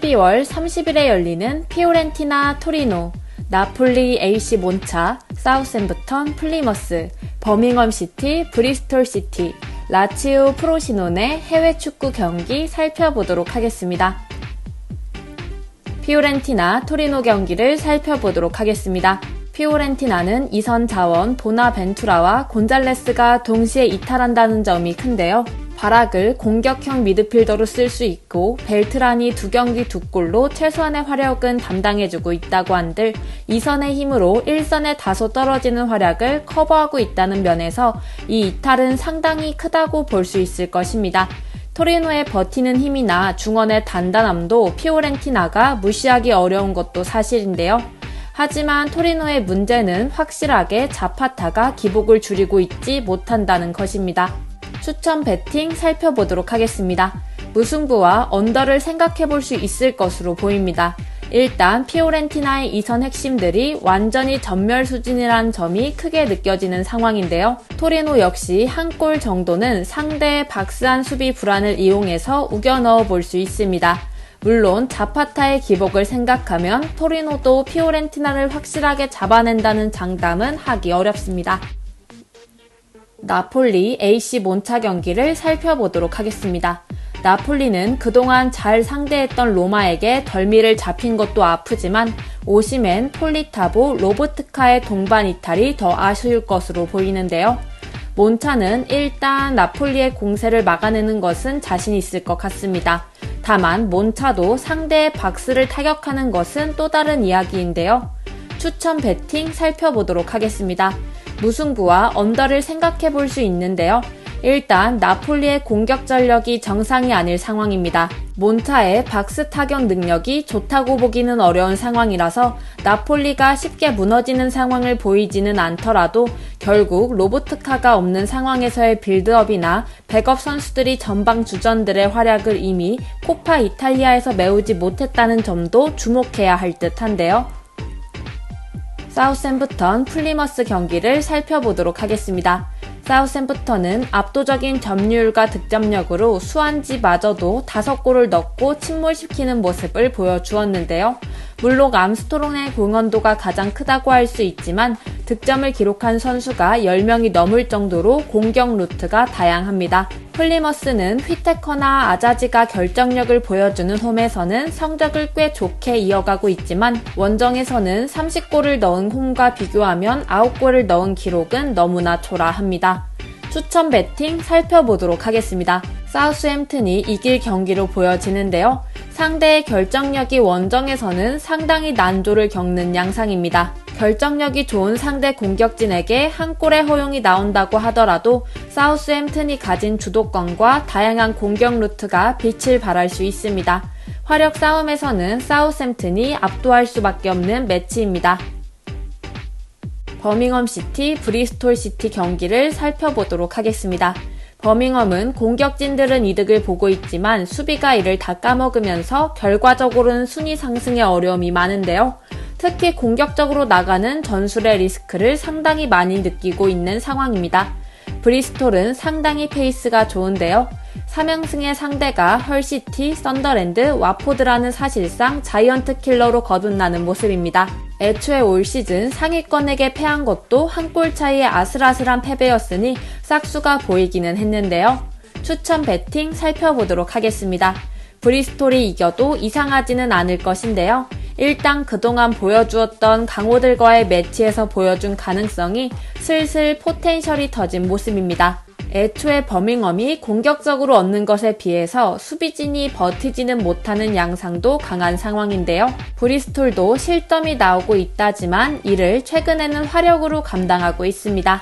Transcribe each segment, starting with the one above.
12월 30일에 열리는 피오렌티나 토리노, 나폴리 AC 몬차, 사우샘프턴 플리머스, 버밍엄 시티, 브리스톨 시티, 라치오 프로시노네 해외 축구 경기 살펴보도록 하겠습니다. 피오렌티나 토리노 경기를 살펴보도록 하겠습니다. 피오렌티나는 2선 자원 보나벤투라와 곤잘레스가 동시에 이탈한다는 점이 큰데요. 바락을 공격형 미드필더로 쓸 수 있고 벨트란이 2경기 2골로 최소한의 활약은 담당해주고 있다고 한들 2선의 힘으로 1선에 다소 떨어지는 활약을 커버하고 있다는 면에서 이 이탈은 상당히 크다고 볼 수 있을 것입니다. 토리노의 버티는 힘이나 중원의 단단함도 피오렌티나가 무시하기 어려운 것도 사실인데요. 하지만 토리노의 문제는 확실하게 자파타가 기복을 줄이고 있지 못한다는 것입니다. 추천 배팅 살펴보도록 하겠습니다. 무승부와 언더를 생각해볼 수 있을 것으로 보입니다. 일단 피오렌티나의 2선 핵심들이 완전히 전멸 수준이라는 점이 크게 느껴지는 상황인데요. 토리노 역시 한 골 정도는 상대의 박스한 수비 불안을 이용해서 우겨 넣어 볼 수 있습니다. 물론 자파타의 기복을 생각하면 토리노도 피오렌티나를 확실하게 잡아낸다는 장담은 하기 어렵습니다. 나폴리 AC 몬차 경기를 살펴보도록 하겠습니다. 나폴리는 그동안 잘 상대했던 로마에게 덜미를 잡힌 것도 아프지만 오시멘, 폴리타보, 로보트카의 동반 이탈이 더 아쉬울 것으로 보이는데요. 몬차는 일단 나폴리의 공세를 막아내는 것은 자신 있을 것 같습니다. 다만 몬차도 상대의 박스를 타격하는 것은 또 다른 이야기인데요. 추천 배팅 살펴보도록 하겠습니다. 무승부와 언더를 생각해 볼 수 있는데요. 일단 나폴리의 공격 전력이 정상이 아닐 상황입니다. 몬차의 박스 타격 능력이 좋다고 보기는 어려운 상황이라서 나폴리가 쉽게 무너지는 상황을 보이지는 않더라도 결국 로보트카가 없는 상황에서의 빌드업이나 백업 선수들이 전방 주전들의 활약을 이미 코파 이탈리아에서 메우지 못했다는 점도 주목해야 할 듯한데요. 사우샘프턴 플리머스 경기를 살펴보도록 하겠습니다. 사우샘프턴은 압도적인 점유율과 득점력으로 수완지마저도 5골을 넣고 침몰시키는 모습을 보여주었는데요. 물론 암스트롱의 공헌도가 가장 크다고 할 수 있지만 득점을 기록한 선수가 10명이 넘을 정도로 공격 루트가 다양합니다. 플리머스는 휘테커나 아자지가 결정력을 보여주는 홈에서는 성적을 꽤 좋게 이어가고 있지만 원정에서는 30골을 넣은 홈과 비교하면 9골을 넣은 기록은 너무나 초라합니다. 추천 배팅 살펴보도록 하겠습니다. 사우스햄튼이 이길 경기로 보여지는데요. 상대의 결정력이 원정에서는 상당히 난조를 겪는 양상입니다. 결정력이 좋은 상대 공격진에게 한 골의 허용이 나온다고 하더라도 사우스햄튼이 가진 주도권과 다양한 공격 루트가 빛을 발할 수 있습니다. 화력 싸움에서는 사우스햄튼이 압도할 수밖에 없는 매치입니다. 버밍엄 시티, 브리스톨 시티 경기를 살펴보도록 하겠습니다. 버밍엄은 공격진들은 이득을 보고 있지만 수비가 이를 다 까먹으면서 결과적으로는 순위 상승의 어려움이 많은데요. 특히 공격적으로 나가는 전술의 리스크를 상당히 많이 느끼고 있는 상황입니다. 브리스톨은 상당히 페이스가 좋은데요. 3연승의 상대가 헐시티, 썬더랜드, 와포드라는 사실상 자이언트 킬러로 거듭나는 모습입니다. 애초에 올 시즌 상위권에게 패한 것도 한 골 차이의 아슬아슬한 패배였으니 싹수가 보이기는 했는데요. 추천 배팅 살펴보도록 하겠습니다. 브리스톨이 이겨도 이상하지는 않을 것인데요. 일단 그동안 보여주었던 강호들과의 매치에서 보여준 가능성이 슬슬 포텐셜이 터진 모습입니다. 애초에 버밍엄이 공격적으로 얻는 것에 비해서 수비진이 버티지는 못하는 양상도 강한 상황인데요. 브리스톨도 실점이 나오고 있다지만 이를 최근에는 화력으로 감당하고 있습니다.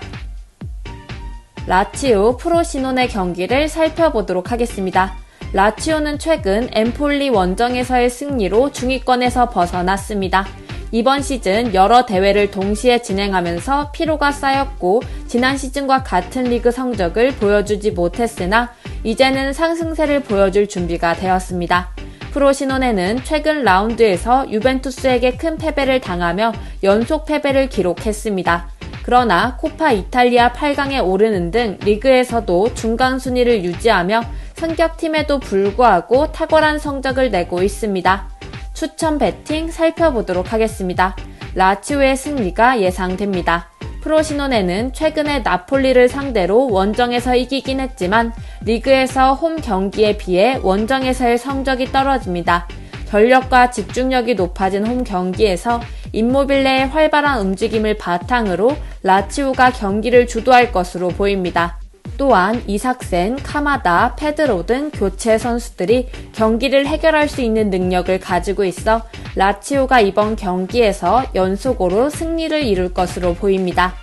라치오 프로시노네 경기를 살펴보도록 하겠습니다. 라치오는 최근 엠폴리 원정에서의 승리로 중위권에서 벗어났습니다. 이번 시즌 여러 대회를 동시에 진행하면서 피로가 쌓였고 지난 시즌과 같은 리그 성적을 보여주지 못했으나 이제는 상승세를 보여줄 준비가 되었습니다. 프로시노네는 최근 라운드에서 유벤투스에게 큰 패배를 당하며 연속 패배를 기록했습니다. 그러나 코파 이탈리아 8강에 오르는 등 리그에서도 중간 순위를 유지하며 승격팀에도 불구하고 탁월한 성적을 내고 있습니다. 추천 배팅 살펴보도록 하겠습니다. 라치오의 승리가 예상됩니다. 프로시노네는 최근에 나폴리를 상대로 원정에서 이기긴 했지만 리그에서 홈 경기에 비해 원정에서의 성적이 떨어집니다. 전력과 집중력이 높아진 홈 경기에서 임모빌레의 활발한 움직임을 바탕으로 라치오가 경기를 주도할 것으로 보입니다. 또한 이삭센, 카마다, 페드로 등 교체 선수들이 경기를 해결할 수 있는 능력을 가지고 있어 라치오가 이번 경기에서 연속으로 승리를 이룰 것으로 보입니다.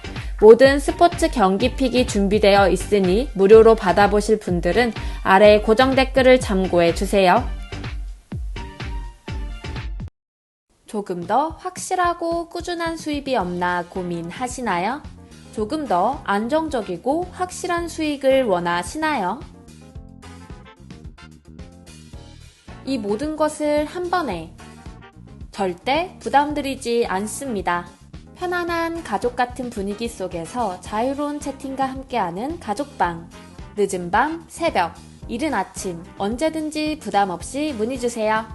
모든 스포츠 경기픽이 준비되어 있으니 무료로 받아보실 분들은 아래 고정 댓글을 참고해 주세요. 조금 더 확실하고 꾸준한 수입이 없나 고민하시나요? 조금 더 안정적이고 확실한 수익을 원하시나요? 이 모든 것을 한 번에 절대 부담드리지 않습니다. 편안한 가족 같은 분위기 속에서 자유로운 채팅과 함께하는 가족방. 늦은 밤, 새벽, 이른 아침 언제든지 부담 없이 문의주세요.